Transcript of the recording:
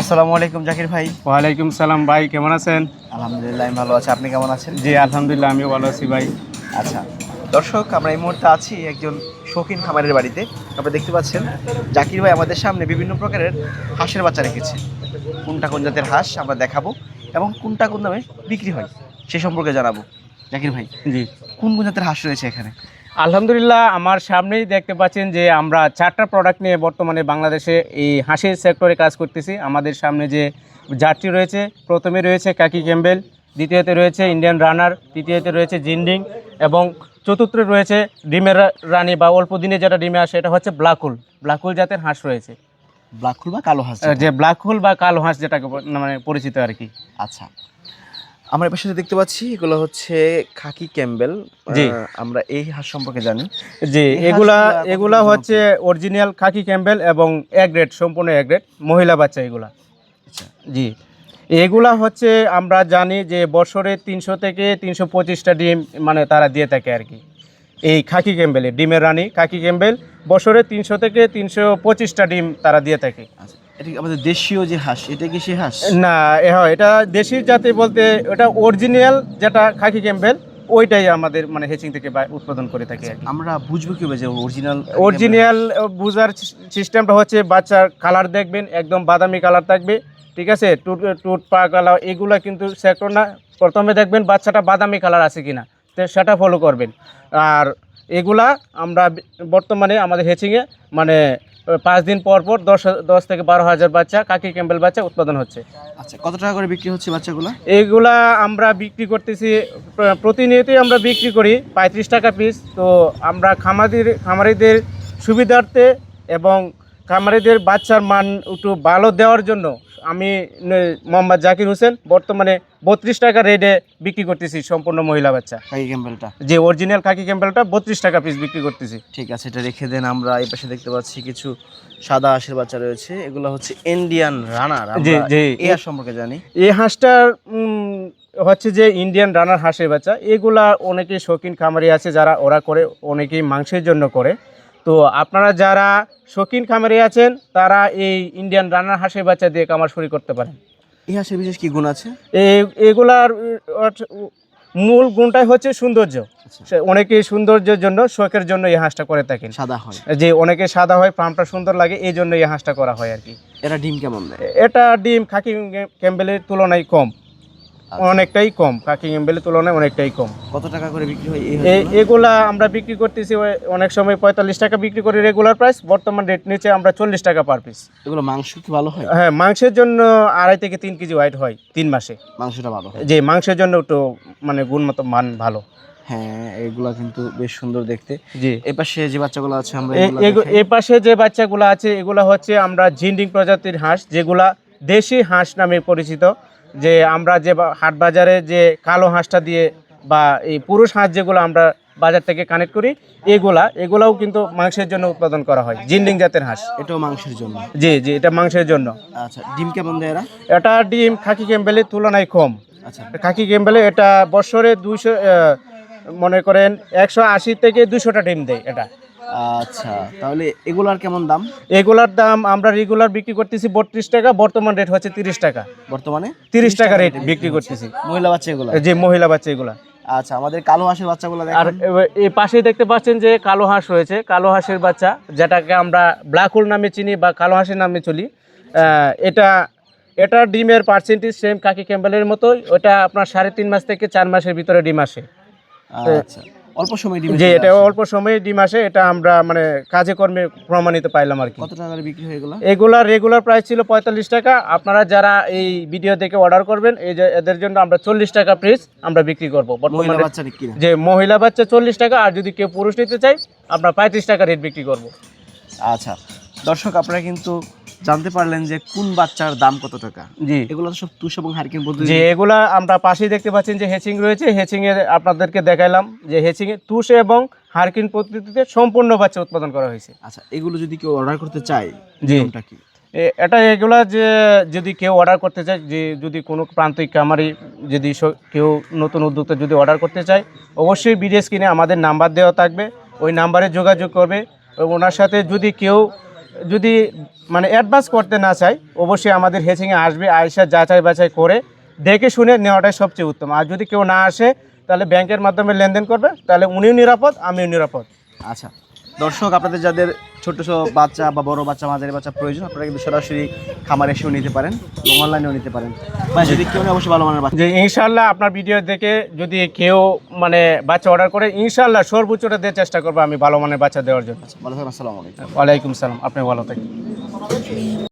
আসসালামু আলাইকুম জাকির ভাই। ওয়ালাইকুম সালাম ভাই, কেমন আছেন? আলহামদুলিল্লাহ আমি ভালো আছি, আপনি কেমন আছেন? জি আলহামদুলিল্লাহ, আমিও ভালো আছি ভাই। আচ্ছা দর্শক, আমরা এই মুহূর্তে আছি একজন শৌখিন খামারের বাড়িতে। আপনারা দেখতে পাচ্ছেন জাকির ভাই আমাদের সামনে বিভিন্ন প্রকারের হাঁসের বাচ্চা রেখেছে। কোনটা কোন জাতের হাঁস আমরা দেখাবো এবং কোনটা কোন দামে বিক্রি হয় সে সম্পর্কে জানাবো। জাকির ভাই, জি কোন কোন জাতের হাঁস রয়েছে এখানে? আলহামদুলিল্লাহ, আমার সামনেই দেখতে পাচ্ছেন যে আমরা 4টা প্রোডাক্ট নিয়ে বর্তমানে বাংলাদেশে এই হাঁসের সেক্টরে কাজ করতেছি। আমাদের সামনে যে জাতটি রয়েছে, প্রথমে রয়েছে কাকি ক্যাম্বেল, দ্বিতীয়তে রয়েছে ইন্ডিয়ান রানার, তৃতীয়তে রয়েছে জিন্ডিং এবং চতুর্থে রয়েছে ডিমের রানী বা অল্প দিনে যেটা ডিমে আসে এটা হচ্ছে ব্ল্যাকহুল জাতের হাঁস রয়েছে। ব্ল্যাক হোল বা কালো হাঁস যে ব্ল্যাকহুল বা কালো হাঁস যেটাকে মানে পরিচিত আর কি। আচ্ছা, আমরা এর পাশে দেখতে পাচ্ছি এগুলো হচ্ছে খাকি ক্যাম্বেল। জি। আমরা এই হাঁস সম্পর্কে জানি। জি, এই এগুলা হাঁসগুলা এগুলা কতদিন হচ্ছে অরিজিনাল খাকি ক্যাম্বেল এবং এ গ্রেড, সম্পূর্ণ এ গ্রেড মহিলা বাচ্চা এগুলা। আচ্ছা, জি, এগুলা হচ্ছে আমরা জানি যে বছরে 300 থেকে 325টা ডিম মানে তারা দিয়ে থাকে আর কি। এই খাকি ক্যাম্বেলে ডিমের রানী খাকি ক্যাম্বেল বছরে 300 থেকে 325টা ডিম তারা দিয়ে থাকে। আচ্ছা, এটা কি আমাদের দেশীয় যে হাঁস, এটা কি সেই হাঁস? না, হ্যাঁ, এটা দেশি জাতি বলতে ওটা অরিজিনাল যেটা খাকি ক্যাম্বেল, ওইটাই আমাদের মানে হেচিং থেকে উৎপাদন করে থাকি আর কি। আমরা বুঝবো কিভাবে যে অরিজিনাল বুঝার সিস্টেমটা হচ্ছে বাচ্চার কালার দেখবেন, একদম বাদামি কালার থাকবে, ঠিক আছে। টুট পা কালার এগুলা কিন্তু সেক্টর না। প্রথমে দেখবেন বাচ্চাটা বাদামি কালার আছে কিনা, তো সেটা ফলো করবেন। আর এগুলা আমরা বর্তমানে আমাদের হেচিংয়ে মানে 5 দিন পর পর 10 থেকে 12 হাজার বাচ্চা কাকি ক্যাম্বেল বাচ্চা উৎপাদন হচ্ছে। আচ্ছা, কত টাকা করে বিক্রি হচ্ছে বাচ্চাগুলো? এইগুলা আমরা বিক্রি করতেছি প্রতিনিয়তই আমরা বিক্রি করি 35 টাকা পিস। তো আমরা খামারিদের সুবিধার্থে এবং খামারিদের বাচ্চার মান একটু ভালো দেওয়ার জন্য আমি মোহাম্মদ জাকির হোসেন বর্তমানে 32 টাকা রেটে বিক্রি করতেছি সম্পূর্ণ মহিলা বাচ্চা। খাকি ক্যাম্বেলটা যে অরিজিনাল খাকি ক্যাম্বেলটা 32 টাকা পিস বিক্রি করতেছি। ঠিক আছে, এটা রেখে দেন। আমরা এই পাশে দেখতে পাচ্ছি কিছু সাদা হাঁসের বাচ্চা রয়েছে, এগুলো হচ্ছে ইন্ডিয়ান রানার। জি আমরা জি, এই হাঁস সম্পর্কে জানি। এই হাঁসটার হচ্ছে যে ইন্ডিয়ান রানার হাঁসের বাচ্চা। এগুলা অনেকেই শৌখিন খামারি আছে যারা ওরা করে, অনেকেই মাংসের জন্য করে। তো আপনারা যারা শৌখিন খামারি আছেন তারা এই ইন্ডিয়ান রানার হাঁসের বাচ্চা দিয়ে কামার শুরু করতে পারেন। এই হাঁসের বিশেষ কি গুণ আছে? এগুলার মূল গুণটাই হচ্ছে সৌন্দর্য। অনেকেই সৌন্দর্যের জন্য, শখের জন্য এই হাঁসটা করে থাকেন। সাদা হয় যে অনেকে সাদা হয়, ফার্মটা সুন্দর লাগে, এই জন্য এই হাঁসটা করা হয় আর কি। এরা ডিম কেমন দেয়? এটা ডিম খাকি ক্যাম্বেলের তুলনায় কম, অনেকটাই কম। কাকি ক্যাম্বেলের তুলনায় অনেকটাই কম। কত টাকা করে বিক্রি হয় এগুলা আমরা বিক্রি করতেছি অনেক সময় 45 টাকা বিক্রি করি রেগুলার প্রাইস। বর্তমান রেট নিচে আমরা 40 টাকা পার পিস। এগুলো মাংস কি ভালো হয়? হ্যাঁ, মাংসের জন্য 2.5 থেকে 3 কেজি ওয়েট হয় 3 মাসে। মাংসটা ভালো হয়? যে মাংসের জন্য একটু মানে গুণগত মান ভালো। হ্যাঁ, এগুলা কিন্তু বেশ সুন্দর দেখতে। জি, এই পাশে যে বাচ্চাগুলো আছে আমরা এই পাশে যে বাচ্চাগুলো আছে এগুলা হচ্ছে আমরা জিন্ডিং প্রজাতির হাঁস, যেগুলা দেশি হাঁস নামে পরিচিত। যে আমরা যে হাট বাজারে যে কালো হাঁসটা দিয়ে বা এই পুরুষ হাঁস যেগুলো আমরা বাজার থেকে কানেক্ট করি, এগুলাও কিন্তু মাংসের জন্য উৎপাদন করা হয়। জিন্ডিং জাতের হাঁস, এটাও মাংসের জন্য? জি জি, এটা মাংসের জন্য। আচ্ছা, ডিম কেমন দেয় এরা? এটা ডিম খাকি ক্যাম্বেলের তুলনায় কম। আচ্ছা, খাকি ক্যাম্বেলে এটা বছরে 200 মনে করেন 180 থেকে 200টা ডিম দেয় এটা। আচ্ছা, তাহলে এগুলার কেমন দাম? এগুলার দাম আমরা রেগুলার বিক্রি করতেছি 32 টাকা, বর্তমান রেট হচ্ছে 30 টাকা। বর্তমানে 30 টাকা রেট বিক্রি করতেছি। মহিলা বাচ্চা এগুলো? যে মহিলা বাচ্চা এগুলা। আচ্ছা, আমাদের কালো হাঁসের বাচ্চাগুলো আর দেখেন। এই পাশে দেখতে পাচ্ছেন যে কালো হাঁস রয়েছে, কালো হাঁসের বাচ্চা যেটাকে আমরা ব্ল্যাক হোল নামে চিনি বা কালো হাঁসের নামে চলি। এটা ডিমের পার্সেন্টেজ সেম কাকি ক্যাম্বেলের মতোই। ওটা আপনার 3.5 মাস থেকে 4 মাসের ভিতরে ডিম আসে। আচ্ছা, অল্প সময় ডিম? যে এটা অল্প সময়ে ডিম আসে, এটা আমরা মানে কাজে কর্মে প্রমাণিত পাইলাম আর কি। কত টাকা করে বিক্রি হয় এগুলো? এগুলার রেগুলার প্রাইস ছিল 45 টাকা। আপনারা যারা এই ভিডিও দেখে অর্ডার করবেন এই যে এদের জন্য আমরা 40 টাকা পিস আমরা বিক্রি করবো মহিলা বর্তমানে। বাচ্চা কি? যে মহিলা বাচ্চা 40 টাকা, আর যদি কেউ পুরুষ নিতে চাই আমরা 35 টাকা রেট বিক্রি করব। আচ্ছা দর্শক, আপনারা কিন্তু জানতে পারলেন যে কোন বাচ্চার দাম কত টাকা। জি, এগুলো তো সব তুষ এবং হারকিন পদ্ধতি। যে এগুলা আমরা পাশেই দেখতে পাচ্ছেন যে হেচিং রয়েছে। হেচিং এর আপনাদেরকে দেখাইলাম যে হেচিং এ তুষ এবং হারকিন পদ্ধতিতে সম্পূর্ণ বাচ্চা উৎপাদন করা হয়েছে। আচ্ছা, এগুলো যদি কেউ অর্ডার করতে চায়, জি, নিয়মটা কি? এগুলা যে যদি কেউ অর্ডার করতে চায়, যে যদি কোনো প্রান্তিক খামারি যদি কেউ নতুন উদ্যোক্তা যদি অর্ডার করতে চায়, অবশ্যই ভিডিও স্ক্রিনে আমাদের নাম্বার দেওয়া থাকবে, ওই নাম্বারে যোগাযোগ করবে। ওনার সাথে যদি কেউ যদি মানে অ্যাডভান্স করতে না চাই, অবশ্যই আমাদের হেচিংয়ে আসবে, আয়সা যাচাই বাছাই করে দেখে শুনে নেওয়াটাই সবচেয়ে উত্তম। আর যদি কেউ না আসে তাহলে ব্যাংকের মাধ্যমে লেনদেন করবে, তাহলে উনিও নিরাপদ, আমিও নিরাপদ। আচ্ছা দর্শক, আপনাদের যাদের ছোট ছোট বাচ্চা বা বড় বাচ্চা মাঝারি বাচ্চা প্রয়োজন, আপনারা কিন্তু সরাসরি খামারে এসেও নিতে পারেন এবং অনলাইনেও নিতে পারেন। ভাই যদি কেউ নেয় অবশ্যই ভালো মানের বাচ্চা। যে ইনশাল্লাহ আপনার ভিডিও দেখে যদি কেউ মানে বাচ্চা অর্ডার করে, ইনশাল্লাহ সর্বোচ্চটা দিয়ে চেষ্টা করবো আমি ভালো মানের বাচ্চা দেওয়ার জন্য। ভালো থাকবেন, আসসালামু আলাইকুম। ওয়ালাইকুম সালাম, আপনি ভালো থাকেন।